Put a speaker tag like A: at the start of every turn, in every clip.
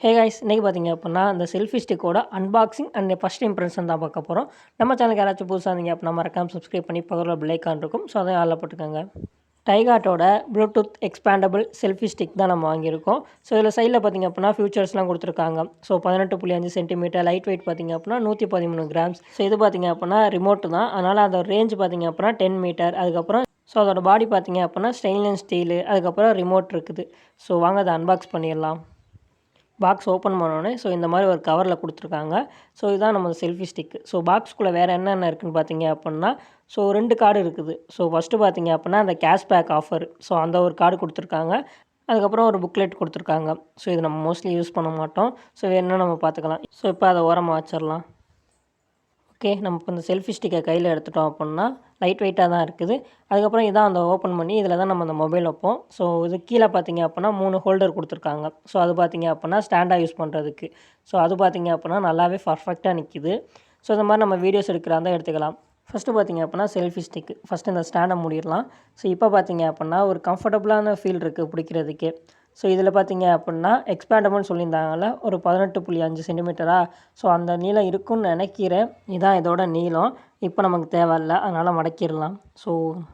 A: Hey guys, இன்றைக்கி பார்த்தீங்க அப்படின்னா அந்த செல்ஃபி ஸ்டிக்கோட அன்பாக்சிங் அண்ட் ஃபஸ்ட் இம்ப்ரெஷன் தான் பார்க்க போகிறோம். நம்ம சேனலுக்கு யாராச்சும் புதுசாக இருந்தீங்க அப்படின்னா மறக்காமல் சப்ஸ்கிரைப் பண்ணி பக்கத்தில் பெல் ஐக்கான் இருக்கும். ஸோ அதை ஆளில் போட்டுக்கோங்க. டைகாட்டோட ப்ளூடூத் எக்ஸ்பேண்டபிள் செல்ஃபி ஸ்டிக் தான் நம்ம வாங்கியிருக்கோம். ஸோ இதில் சைடில் பார்த்திங்க அப்படின்னா ஃபியூச்சர்ஸ்லாம் கொடுத்துருக்காங்க. ஸோ 18.5 சென்டிமீட்டர், லைட் வெயிட் பார்த்திங்க அப்படின்னா 113 கிராம்ஸ். ஸோ இது பார்த்திங்க அப்படின்னா ரிமோட்டு தான். அதனால் அதோட ரேஞ்ச் பார்த்திங்க அப்படின்னா 10 மீட்டர். அதுக்கப்புறம் ஸோ அதோட பாடி பார்த்திங்க அப்படின்னா ஸ்டெயின்லெஸ் ஸ்டீலு. அதுக்கப்புறம் ரிமோட் இருக்குது. ஸோ வாங்க அதை அன்பாக்ஸ் பண்ணிடலாம். பாக்ஸ் ஓப்பன் பண்ணோன்னே ஸோ இந்த மாதிரி ஒரு கவரில் கொடுத்துருக்காங்க. ஸோ இதுதான் நம்ம செல்ஃபி ஸ்டிக்கு. ஸோ பாக்ஸ்குள்ளே வேறு என்னென்ன இருக்குதுன்னு பார்த்தீங்க அப்படின்னா, ஸோ 2 கார்டு இருக்குது. ஸோ ஃபஸ்ட்டு பார்த்தீங்க அப்படின்னா அந்த கேஷ்பேக் ஆஃபர். ஸோ அந்த ஒரு கார்டு கொடுத்துருக்காங்க. அதுக்கப்புறம் ஒரு புக்லெட் கொடுத்துருக்காங்க. ஸோ இது நம்ம மோஸ்ட்லி யூஸ் பண்ண மாட்டோம். ஸோ வேணுன்னா நம்ம பார்த்துக்கலாம். ஸோ இப்போ அதை ஓரமாக வச்சிடலாம். ஓகே, நம்ம இப்போ இந்த செல்ஃபி ஸ்டிக்கை கையில் எடுத்துட்டோம் அப்படின்னா லைட் வெயிட்டாக தான் இருக்குது. அதுக்கப்புறம் இதான் அந்த ஓப்பன் பண்ணி இதில் தான் நம்ம அந்த மொபைல் வைப்போம். ஸோ இது கீழே பார்த்திங்க அப்படின்னா 3 ஹோல்டர் கொடுத்துருக்காங்க. ஸோ அது பார்த்திங்க அப்படின்னா ஸ்டாண்டாக யூஸ் பண்ணுறதுக்கு. ஸோ அது பார்த்திங்க அப்படின்னா நல்லாவே பர்ஃபெக்டாக நிற்கிது. ஸோ இந்த மாதிரி நம்ம வீடியோஸ் எடுக்கிறாந்தா எடுத்துக்கலாம். ஃபஸ்ட்டு பார்த்திங்க அப்படின்னா செல்ஃபி ஸ்டிக்கு. ஃபஸ்ட்டு இந்த ஸ்டாண்டை மூடிடலாம். ஸோ இப்போ பார்த்திங்க அப்படின்னா ஒரு கம்ஃபர்டபுளான ஃபீல் இருக்குது பிடிக்கிறதுக்கே. ஸோ இதில் பார்த்திங்க அப்படின்னா எக்ஸ்பேண்டபிள்னு சொல்லியிருந்தாங்கல்ல, ஒரு 18.5 சென்டிமீட்டரா. ஸோ அந்த நீளம் இருக்குன்னு நினைக்கிறேன். இதுதான் இதோட நீளம். இப்போ நமக்கு தேவையில்ல, அதனால் மடக்கிடலாம். ஸோ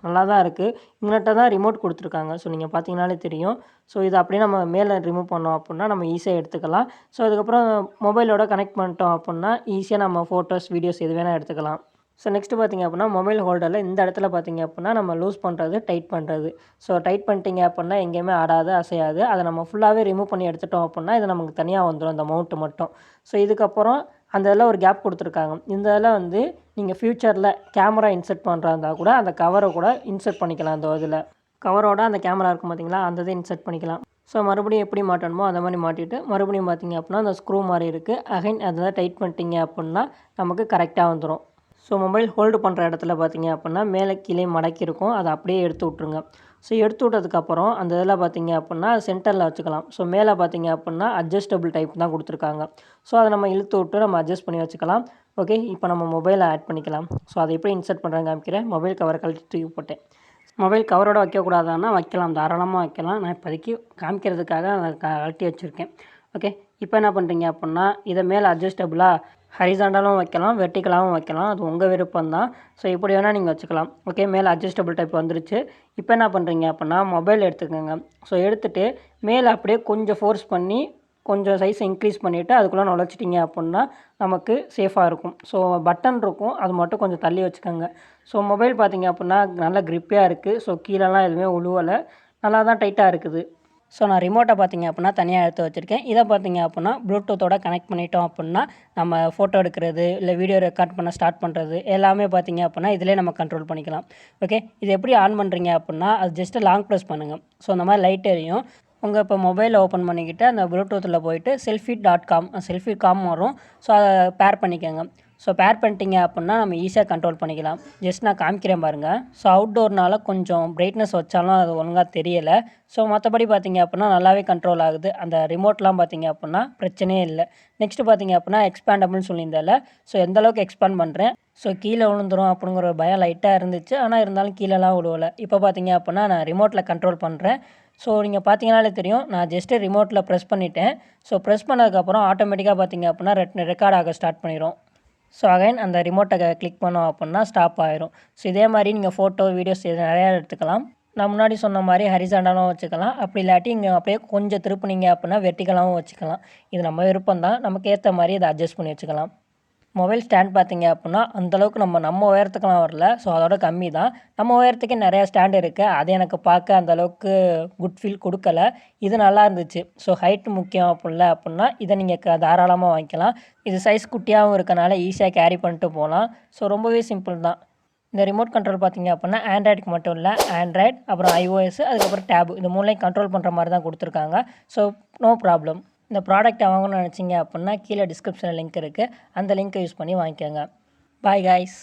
A: நல்லா தான் இருக்குது. இங்கிட்ட தான் ரிமோட் கொடுத்துருக்காங்க. ஸோ நீங்கள் பார்த்தீங்கனாலே தெரியும். ஸோ இதை அப்படியே நம்ம மேலே ரிமூவ் பண்ணோம் அப்படின்னா நம்ம ஈஸியாக எடுத்துக்கலாம். ஸோ அதுக்கப்புறம் மொபைலோட கனெக்ட் பண்ணிட்டோம் அப்படின்னா ஈஸியாக நம்ம ஃபோட்டோஸ், வீடியோஸ் எது வேணால் எடுத்துக்கலாம். ஸோ நெக்ஸ்ட்டு பார்த்திங்க அப்படின்னா மொபைல் ஹோல்டரில் இந்த இடத்துல பார்த்திங்க அப்படின்னா நம்ம லூஸ் பண்ணுறது, டைட் பண்ணுறது. ஸோ டைட் பண்ணிட்டீங்க அப்படின்னா எங்கேயுமே ஆடாது, அசையாது. அதை நம்ம ஃபுல்லாகவே ரிமூவ் பண்ணி எடுத்துட்டோம் அப்படின்னா இது நமக்கு தனியாக வந்துடும், அந்த மவுண்ட்டு மட்டும். ஸோ இதுக்கப்புறம் அந்த இதில் ஒரு கேப் கொடுத்துருக்காங்க. இந்த இதில் வந்து நீங்கள் ஃப்யூச்சரில் கேமரா இன்செர்ட் பண்ணுறா இருந்தால் கூட அந்த கவரை கூட இன்செர்ட் பண்ணிக்கலாம். அந்த இதில் கவரோட அந்த கேமரா இருக்கும் பார்த்திங்களா, அந்த இதை இன்செர்ட் பண்ணிக்கலாம். ஸோ மறுபடியும் எப்படி மாட்டணுமோ அந்த மாதிரி மாட்டிட்டு மறுபடியும் பார்த்திங்க அப்படின்னா அந்த ஸ்க்ரூ மாதிரி இருக்குது. அகைன் அதை டைட் பண்ணிட்டீங்க அப்படின்னா நமக்கு கரெக்டாக வந்துடும். ஸோ மொபைல் ஹோல்டு பண்ணுற இடத்துல பார்த்திங்க அப்படின்னா மேலே கீழே மடக்கி இருக்கும். அதை அப்படியே எடுத்து விட்ருங்க. ஸோ எடுத்து விட்டதுக்கப்புறம் அந்த இதில் பார்த்திங்க அப்படின்னா சென்டரில் வச்சுக்கலாம். ஸோ மேலே பார்த்திங்க அப்படின்னா அட்ஜஸ்டபிள் டைப் தான் கொடுத்துருக்காங்க. ஸோ அதை நம்ம இழுத்து விட்டு நம்ம அட்ஜஸ்ட் பண்ணி வச்சுக்கலாம். ஓகே, இப்போ நம்ம மொபைலை ஆட் பண்ணிக்கலாம். ஸோ அதை எப்படி இன்சர்ட் பண்ணுறேன்னு காமிக்கிறேன். மொபைல் கவரை கழட்டி தூக்கி போட்டேன். மொபைல் கவரோட வைக்கக்கூடாதான்னா வைக்கலாம், தாராளமாக வைக்கலாம். நான் இப்போதைக்கு காமிக்கிறதுக்காக அதை கழட்டி வச்சுருக்கேன். ஓகே, இப்போ என்ன பண்ணுறீங்க அப்படின்னா இதை மேலே அட்ஜஸ்டபுளாக ஹரிசாண்டலும் வைக்கலாம், வெர்டிகலாகவும் வைக்கலாம். அது உங்கள் விருப்பம் தான். ஸோ இப்படி வேணால் நீங்கள் வச்சுக்கலாம். ஓகே, மேலே அட்ஜஸ்டபிள் டைப் வந்துருச்சு. இப்போ என்ன பண்ணுறீங்க அப்படின்னா மொபைல் எடுத்துக்கோங்க. ஸோ எடுத்துகிட்டு மேலே அப்படியே கொஞ்சம் ஃபோர்ஸ் பண்ணி கொஞ்சம் சைஸை இன்க்ரீஸ் பண்ணிவிட்டு அதுக்குள்ளே நுழைச்சிட்டிங்க அப்படின்னா நமக்கு சேஃபாக இருக்கும். ஸோ பட்டன் இருக்கும், அது மட்டும் கொஞ்சம் தள்ளி வச்சுக்கோங்க. ஸோ மொபைல் பார்த்திங்க அப்படின்னா நல்லா க்ரிப்பியாக இருக்குது. ஸோ கீழெல்லாம் எதுவுமே உழுவலை, நல்லா தான் டைட்டாக இருக்குது. ஸோ நான் ரிமோட்டை பார்த்திங்க அப்படின்னா தனியாக எடுத்து வச்சுருக்கேன். இதை பார்த்திங்க அப்படின்னா ப்ளூடூத்தோட கனெக்ட் பண்ணிட்டோம் அப்படின்னா நம்ம ஃபோட்டோ எடுக்கிறது, இல்லை வீடியோ ரெக்கார்ட் பண்ண ஸ்டார்ட் பண்ணுறது எல்லாமே பார்த்திங்க அப்படின்னா இதிலே நம்ம கண்ட்ரோல் பண்ணிக்கலாம். ஓகே, இது எப்படி ஆன் பண்ணுறீங்க அப்படின்னா அது ஜஸ்ட்டு லாங் ப்ரெஸ் பண்ணுங்கள். ஸோ இந்த மாதிரி லைட் எரியும். உங்கள் இப்போ மொபைலை ஓப்பன் பண்ணிக்கிட்டு அந்த ப்ளூடூத்தில் போயிட்டு செல்ஃபி.com வரும். ஸோ அதை பேர் பண்ணிக்கோங்க. ஸோ பேர் பண்ணிட்டீங்க அப்படின்னா நம்ம ஈஸியாக கண்ட்ரோல் பண்ணிக்கலாம். ஜஸ்ட் நான் காமிக்கிறேன் பாருங்கள். ஸோ அவுட்டோர்னால் கொஞ்சம் பிரைட்னஸ் வச்சாலும் அது ஒழுங்காக தெரியலை. ஸோ மற்றபடி பார்த்திங்க அப்படின்னா நல்லாவே கண்ட்ரோல் ஆகுது. அந்த ரிமோட்லாம் பார்த்திங்க அப்படின்னா பிரச்சனையே இல்லை. நெக்ஸ்ட்டு பார்த்திங்க அப்படின்னா எக்ஸ்பேண்டபிள்னு சொல்லியிருந்தால. ஸோ எந்தளவுக்கு எக்ஸ்பேண்ட் பண்ணுறேன். ஸோ கீழே விழுந்துடும் அப்படிங்கிற ஒரு பயம் லைட்டாக இருந்துச்சு. ஆனால் இருந்தாலும் கீழெல்லாம் விழுவலை. இப்போ பார்த்திங்க அப்படின்னா நான் ரிமோட்டில் கண்ட்ரோல் பண்ணுறேன். ஸோ நீங்கள் பார்த்தீங்கனாலே தெரியும், நான் ஜஸ்ட்டு ரிமோட்டில் ப்ரெஸ் பண்ணிவிட்டேன். ஸோ ப்ரெஸ் பண்ணதுக்கப்புறம் ஆட்டோமேட்டிக்காக பார்த்திங்க அப்படின்னா ரெக்கார்ட் ஆக ஸ்டார்ட் பண்ணிடும். ஸோ அகைன் அந்த ரிமோட்டை கிளிக் பண்ணோம் அப்படின்னா ஸ்டாப் ஆயிரும். ஸோ இதே மாதிரி நீங்கள் ஃபோட்டோ, வீடியோஸ் இது நிறையா எடுத்துக்கலாம். நான் முன்னாடி சொன்ன மாதிரி ஹரிசாண்டலாகவும் வச்சுக்கலாம். அப்படி இல்லாட்டி இங்கே அப்படியே கொஞ்சம் திருப்புனீங்க அப்படின்னா வெர்டிகலாகவும் வச்சுக்கலாம். இது நம்ம விருப்பம் தான். நமக்கு ஏற்ற மாதிரி இதை அட்ஜஸ்ட் பண்ணி வச்சுக்கலாம். மொபைல் ஸ்டாண்ட் பார்த்திங்க அப்படின்னா அந்தளவுக்கு நம்ம உயரத்துக்குலாம் வரல. ஸோ அதோட கம்மி தான். நம்ம உயரத்துக்கே நிறையா ஸ்டாண்ட் இருக்குது. அது எனக்கு பார்க்க அந்தளவுக்கு குட் ஃபீல் கொடுக்கல. இது நல்லா இருந்துச்சு. ஸோ ஹைட் முக்கியம் அப்படின்னா இதை நீங்கள் தாராளமாக வாங்கிக்கலாம். இது சைஸ் குட்டியாகவும் இருக்கனால ஈஸியாக கேரி பண்ணிட்டு போகலாம். ஸோ ரொம்பவே சிம்பிள் தான். இந்த ரிமோட் கண்ட்ரோல் பார்த்திங்க அப்படின்னா ஆண்ட்ராய்டுக்கு மட்டும் இல்லை, ஆண்ட்ராய்டு அப்புறம் iOS அதுக்கப்புறம் டேபு இந்த மூணையும் கண்ட்ரோல் பண்ணுற மாதிரி தான் கொடுத்துருக்காங்க. So no problem. இந்த ப்ராடக்ட் வாங்கணும்னு நினச்சிங்க அப்படின்னா கீழே டிஸ்கிரிப்ஷனில் லிங்க் இருக்குது. அந்த லிங்க்கை யூஸ் பண்ணி வாங்கிக்கோங்க. Bye guys.